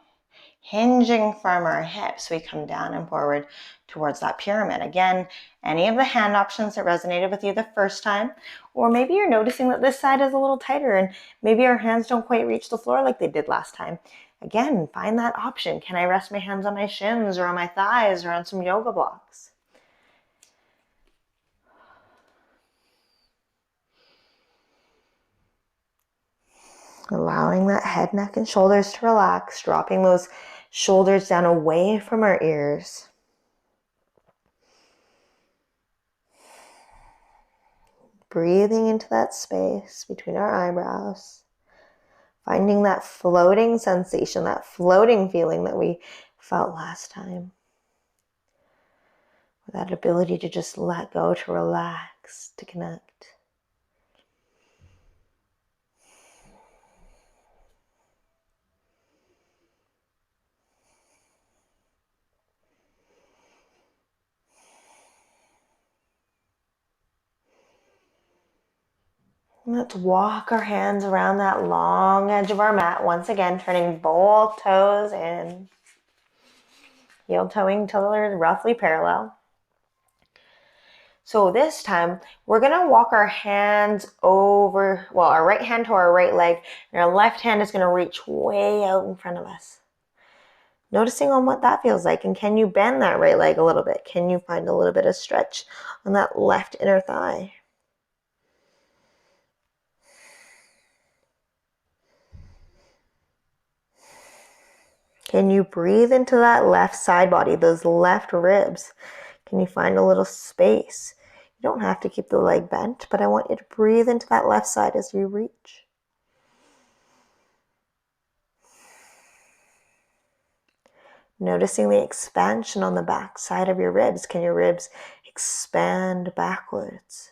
hinging from our hips. We come down and forward towards that pyramid. Again, any of the hand options that resonated with you the first time, or maybe you're noticing that this side is a little tighter and maybe our hands don't quite reach the floor like they did last time. Again, find that option. Can I rest my hands on my shins or on my thighs or on some yoga blocks? Allowing that head, neck, and shoulders to relax, dropping those shoulders down away from our ears. Breathing into that space between our eyebrows. Finding that floating sensation, that floating feeling that we felt last time. That ability to just let go, to relax, to connect. Let's walk our hands around that long edge of our mat. Once again, turning both toes in. Heel toeing till they're roughly parallel. So this time, we're going to walk our hands over, well, our right hand to our right leg, and our left hand is going to reach way out in front of us. Noticing on what that feels like, and can you bend that right leg a little bit? Can you find a little bit of stretch on that left inner thigh? Can you breathe into that left side body, those left ribs? Can you find a little space? You don't have to keep the leg bent, but I want you to breathe into that left side as you reach. Noticing the expansion on the back side of your ribs. Can your ribs expand backwards?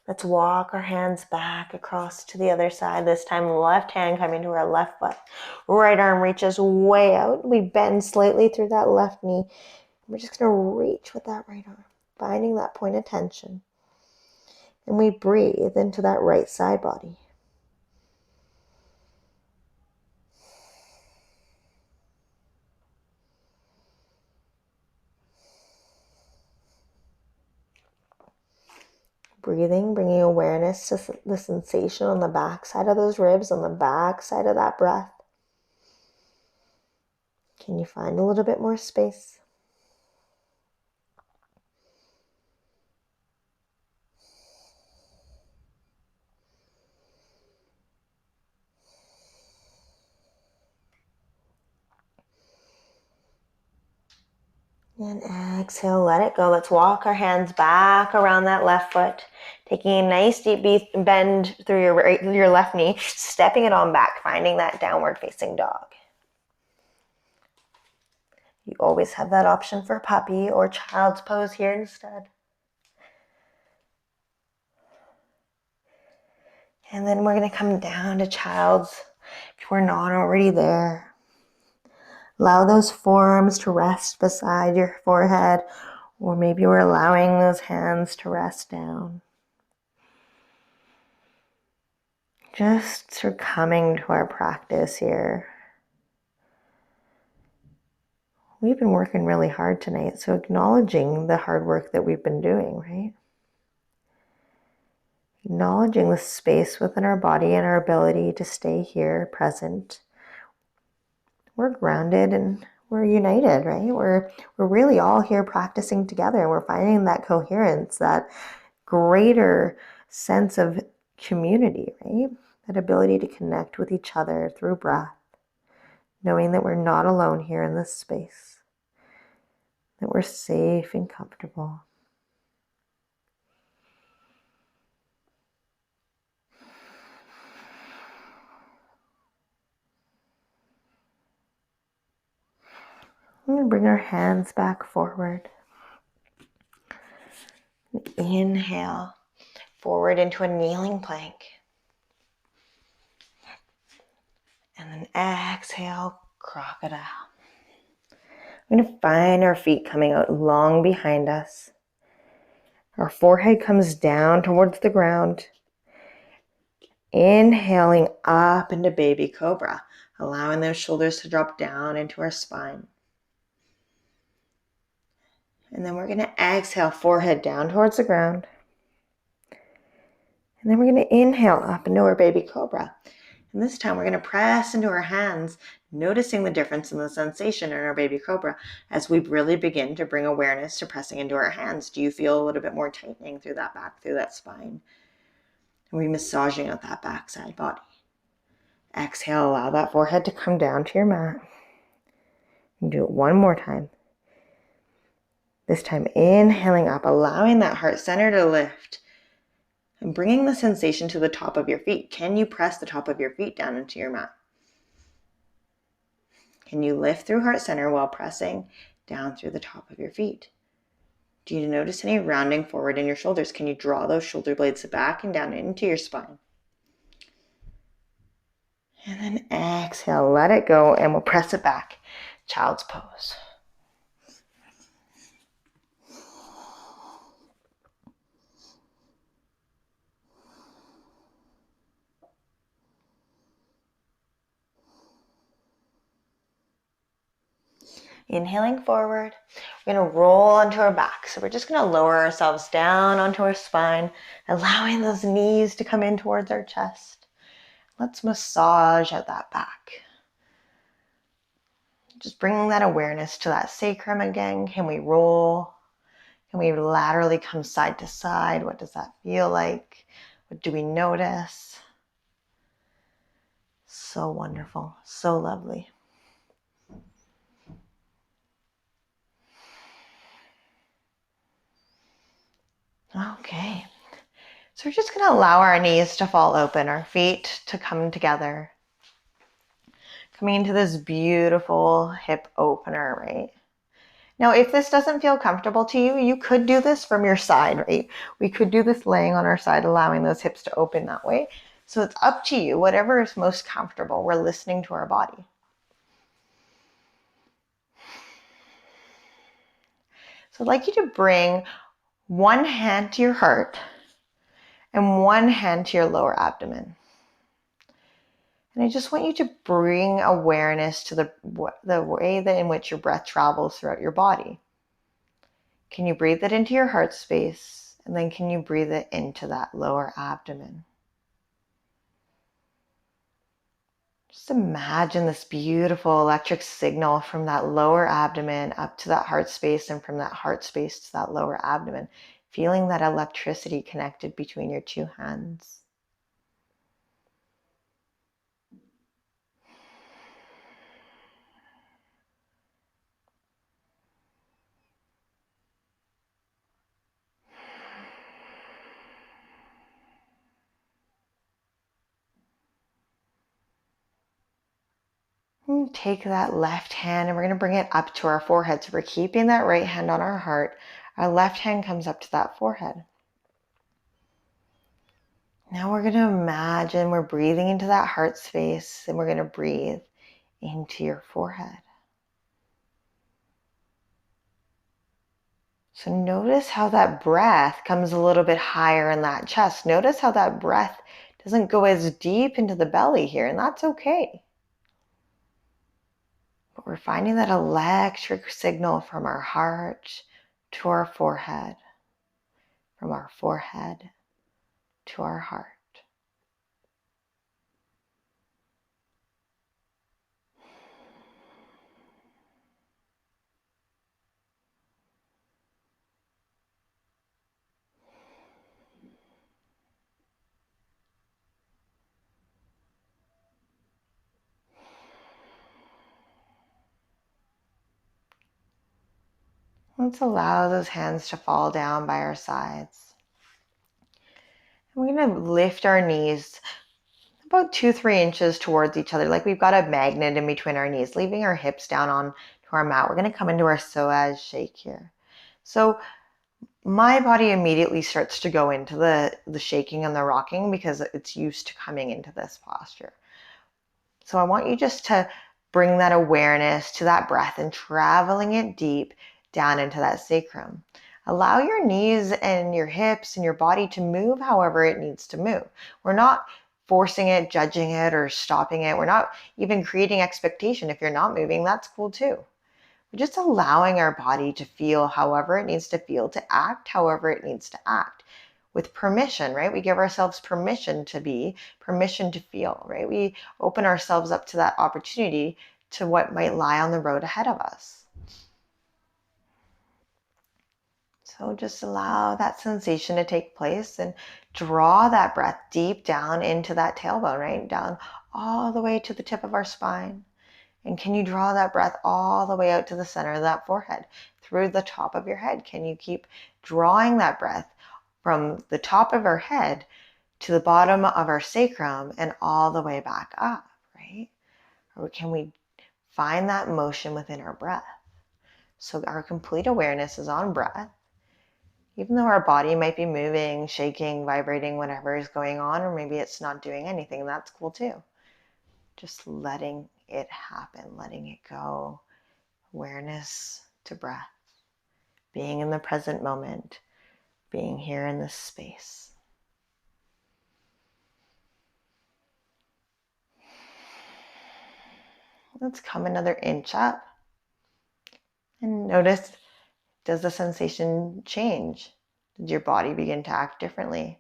Let's walk our hands back across to the other side. This time, left hand coming to our left foot. Right arm reaches way out. We bend slightly through that left knee. We're just going to reach with that right arm, finding that point of tension. And we breathe into that right side body. Breathing, bringing awareness to the sensation on the back side of those ribs, on the back side of that breath. Can you find a little bit more space? And exhale, let it go. Let's walk our hands back around that left foot, taking a nice deep bend through your left knee, stepping it on back, finding that downward facing dog. You always have that option for puppy or child's pose here instead. And then we're going to come down to child's if we're not already there. Allow those forearms to rest beside your forehead, or maybe we're allowing those hands to rest down. Just sort of coming to our practice here. We've been working really hard tonight, so acknowledging the hard work that we've been doing, right? Acknowledging the space within our body and our ability to stay here, present. We're grounded and we're united, right? We're really all here practicing together. We're finding that coherence, that greater sense of community, right? That ability to connect with each other through breath, knowing that we're not alone here in this space, that we're safe and comfortable. We're going to bring our hands back forward. Inhale forward into a kneeling plank. And then exhale, crocodile. We're going to find our feet coming out long behind us. Our forehead comes down towards the ground. Inhaling up into baby cobra, allowing those shoulders to drop down into our spine. And then we're going to exhale, forehead down towards the ground. And then we're going to inhale up into our baby cobra. And this time we're going to press into our hands, noticing the difference in the sensation in our baby cobra as we really begin to bring awareness to pressing into our hands. Do you feel a little bit more tightening through that back, through that spine? Are we massaging out that backside body? Exhale, allow that forehead to come down to your mat. And do it one more time. This time, inhaling up, allowing that heart center to lift and bringing the sensation to the top of your feet. Can you press the top of your feet down into your mat? Can you lift through heart center while pressing down through the top of your feet? Do you notice any rounding forward in your shoulders? Can you draw those shoulder blades back and down into your spine? And then exhale, let it go, and we'll press it back. Child's pose. Inhaling forward, we're going to roll onto our back. So we're just going to lower ourselves down onto our spine, allowing those knees to come in towards our chest. Let's massage at that back. Just bringing that awareness to that sacrum again. Can we roll? Can we laterally come side to side? What does that feel like? What do we notice? So wonderful, so lovely. Okay. So we're just going to allow our knees to fall open, our feet to come together. Coming into this beautiful hip opener, right? Now, if this doesn't feel comfortable to you, you could do this from your side, right? We could do this laying on our side, allowing those hips to open that way. So it's up to you, whatever is most comfortable. We're listening to our body. So I'd like you to bring one hand to your heart and one hand to your lower abdomen. And I just want you to bring awareness to the way that in which your breath travels throughout your body. Can you breathe it into your heart space? And then can you breathe it into that lower abdomen? Just imagine this beautiful electric signal from that lower abdomen up to that heart space, and from that heart space to that lower abdomen, feeling that electricity connected between your two hands. Take that left hand and we're going to bring it up to our forehead. So we're keeping that right hand on our heart. Our left hand comes up to that forehead. Now we're going to imagine we're breathing into that heart space, and we're going to breathe into your forehead. So notice how that breath comes a little bit higher in that chest. Notice how that breath doesn't go as deep into the belly here, and that's okay. But we're finding that electric signal from our heart to our forehead, from our forehead to our heart. Let's allow those hands to fall down by our sides. We're going to lift our knees about 2-3 inches towards each other, like we've got a magnet in between our knees, leaving our hips down on to our mat. We're going to come into our Psoas Shake here. So my body immediately starts to go into the shaking and the rocking because it's used to coming into this posture. So I want you just to bring that awareness to that breath and traveling it deep down into that sacrum. Allow your knees and your hips and your body to move however it needs to move. We're not forcing it, judging it, or stopping it. We're not even creating expectation. If you're not moving, that's cool too. We're just allowing our body to feel however it needs to feel, to act however it needs to act. With permission, right? We give ourselves permission to be, permission to feel, right? We open ourselves up to that opportunity to what might lie on the road ahead of us. So just allow that sensation to take place and draw that breath deep down into that tailbone, right? Down all the way to the tip of our spine. And can you draw that breath all the way out to the center of that forehead, through the top of your head? Can you keep drawing that breath from the top of our head to the bottom of our sacrum and all the way back up, right? Or can we find that motion within our breath? So our complete awareness is on breath. Even though our body might be moving, shaking, vibrating, whatever is going on, or maybe it's not doing anything, that's cool too. Just letting it happen, letting it go. Awareness to breath. Being in the present moment. Being here in this space. Let's come another inch up. And notice, does the sensation change? Did your body begin to act differently?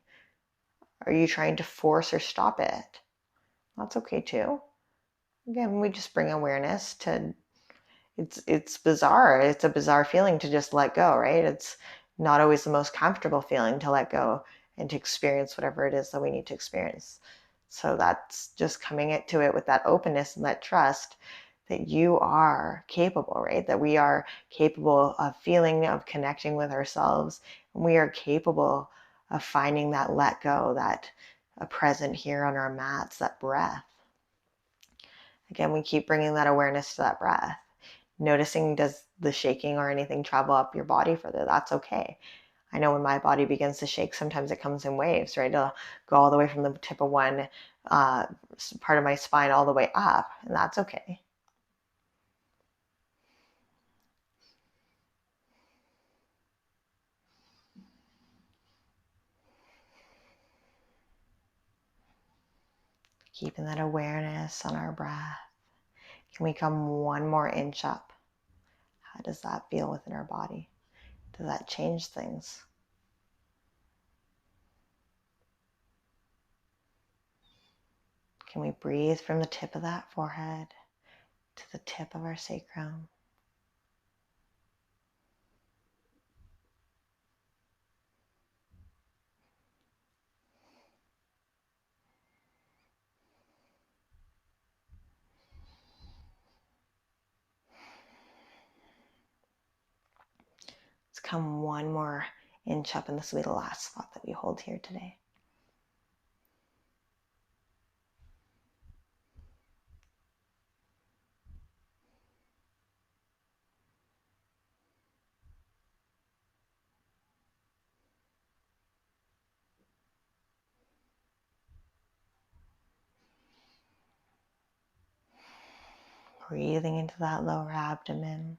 Are you trying to force or stop it? That's okay too. Again, we just bring awareness to, it's bizarre. It's a bizarre feeling to just let go, right? It's not always the most comfortable feeling to let go and to experience whatever it is that we need to experience. So that's just coming to it with that openness and that trust that you are capable, right? That we are capable of feeling, of connecting with ourselves. And we are capable of finding that let go, that present here on our mats, that breath. Again, we keep bringing that awareness to that breath. Noticing, does the shaking or anything travel up your body further? That's okay. I know when my body begins to shake, sometimes it comes in waves, right? It'll go all the way from the tip of one part of my spine all the way up, and that's okay. Keeping that awareness on our breath. Can we come one more inch up? How does that feel within our body? Does that change things? Can we breathe from the tip of that forehead to the tip of our sacrum? Let's come one more inch up, and this will be the last spot that we hold here today. Breathing into that lower abdomen.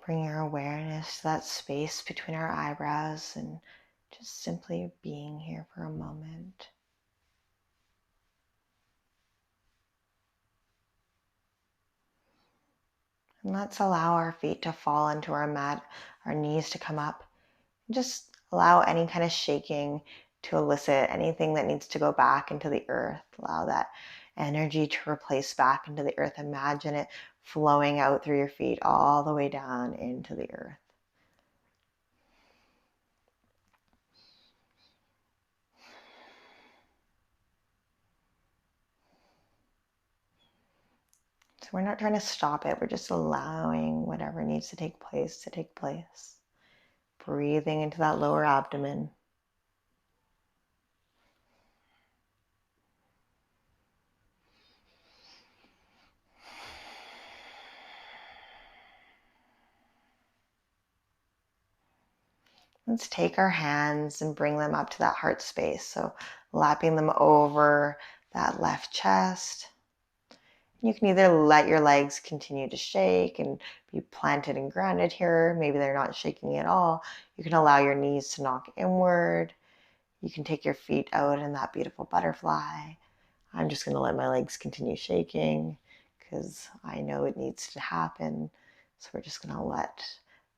Bring your awareness to that space between our eyebrows and just simply being here for a moment. And let's allow our feet to fall into our mat, our knees to come up. And just allow any kind of shaking to elicit anything that needs to go back into the earth. Allow that energy to replace back into the earth. Imagine it flowing out through your feet all the way down into the earth. So we're not trying to stop it. We're just allowing whatever needs to take place to take place. Breathing into that lower abdomen. Let's take our hands and bring them up to that heart space. So lapping them over that left chest. You can either let your legs continue to shake and be planted and grounded here. Maybe they're not shaking at all. You can allow your knees to knock inward. You can take your feet out in that beautiful butterfly. I'm just going to let my legs continue shaking because I know it needs to happen. So we're just going to let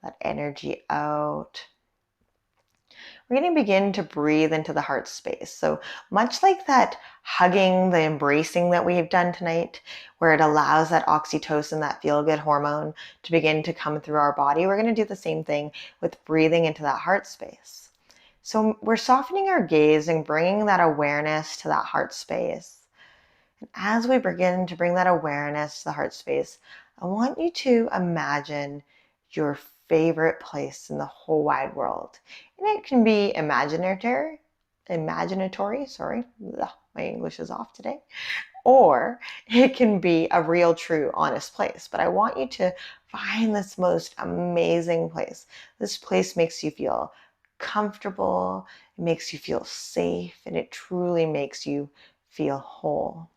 that energy out. We're going to begin to breathe into the heart space. So much like that hugging, the embracing that we've done tonight, where it allows that oxytocin, that feel-good hormone, to begin to come through our body, we're going to do the same thing with breathing into that heart space. So we're softening our gaze and bringing that awareness to that heart space. And as we begin to bring that awareness to the heart space, I want you to imagine your favorite place in the whole wide world. And it can be imaginatory, sorry, my English is off today, or it can be a real, true, honest place. But I want you to find this most amazing place. This place makes you feel comfortable, it makes you feel safe, and it truly makes you feel whole.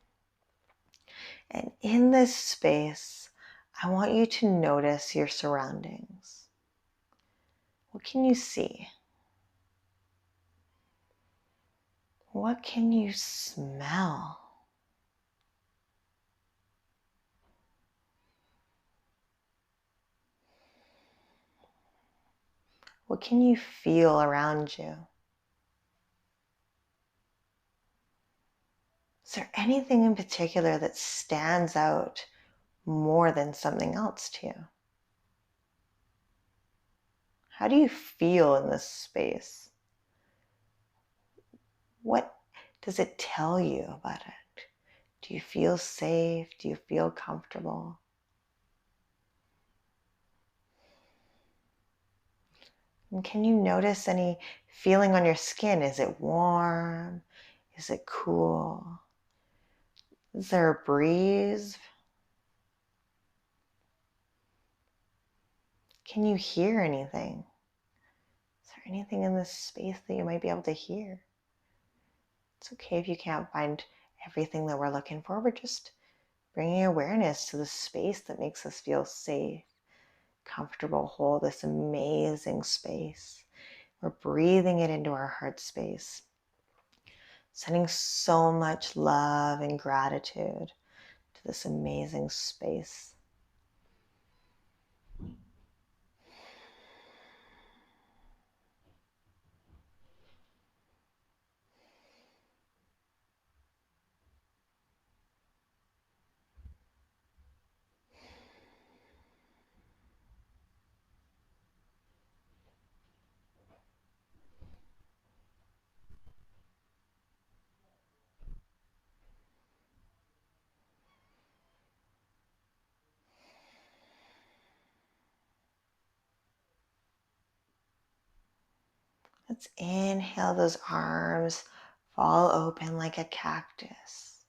And in this space, I want you to notice your surroundings. What can you see? What can you smell? What can you feel around you? Is there anything in particular that stands out more than something else to you? How do you feel in this space? What does it tell you about it? Do you feel safe? Do you feel comfortable? And can you notice any feeling on your skin? Is it warm? Is it cool? Is there a breeze? Can you hear anything? Is there anything in this space that you might be able to hear? It's okay if you can't find everything that we're looking for. We're just bringing awareness to the space that makes us feel safe, comfortable, whole, this amazing space. We're breathing it into our heart space, sending so much love and gratitude to this amazing space. Let's inhale, those arms fall open like a cactus.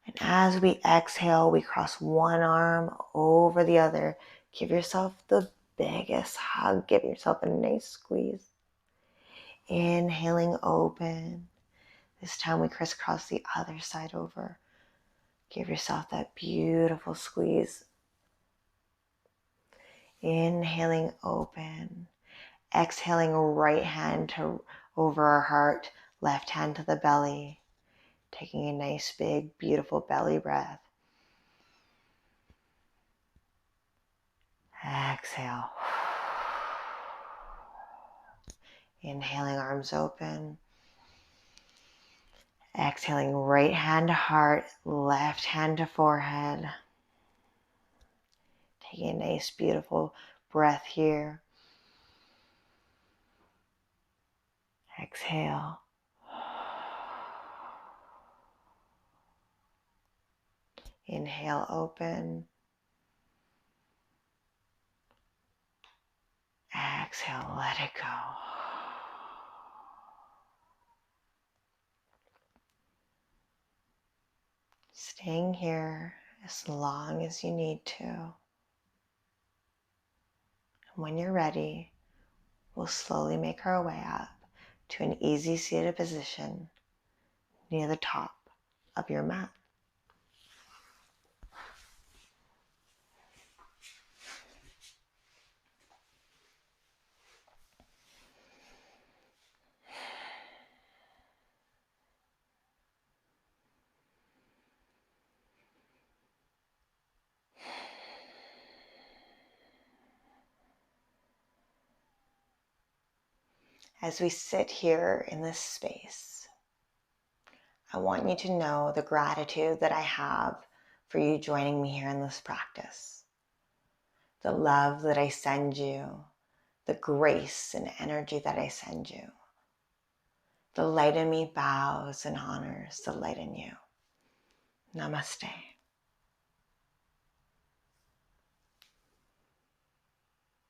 And as we exhale, we cross one arm over the other. Give yourself the biggest hug. Give yourself a nice squeeze. Inhaling open. This time we crisscross the other side over. Give yourself that beautiful squeeze. Inhaling open. Exhaling, right hand over our heart, left hand to the belly. Taking a nice, big, beautiful belly breath. Exhale. Inhaling, arms open. Exhaling, right hand to heart, left hand to forehead. Taking a nice, beautiful breath here. Exhale. Inhale, open. Exhale, let it go. Staying here as long as you need to. And when you're ready, we'll slowly make our way up to an easy seated position near the top of your mat. As we sit here in this space, I want you to know the gratitude that I have for you joining me here in this practice. The love that I send you, the grace and energy that I send you. The light in me bows and honors the light in you. Namaste.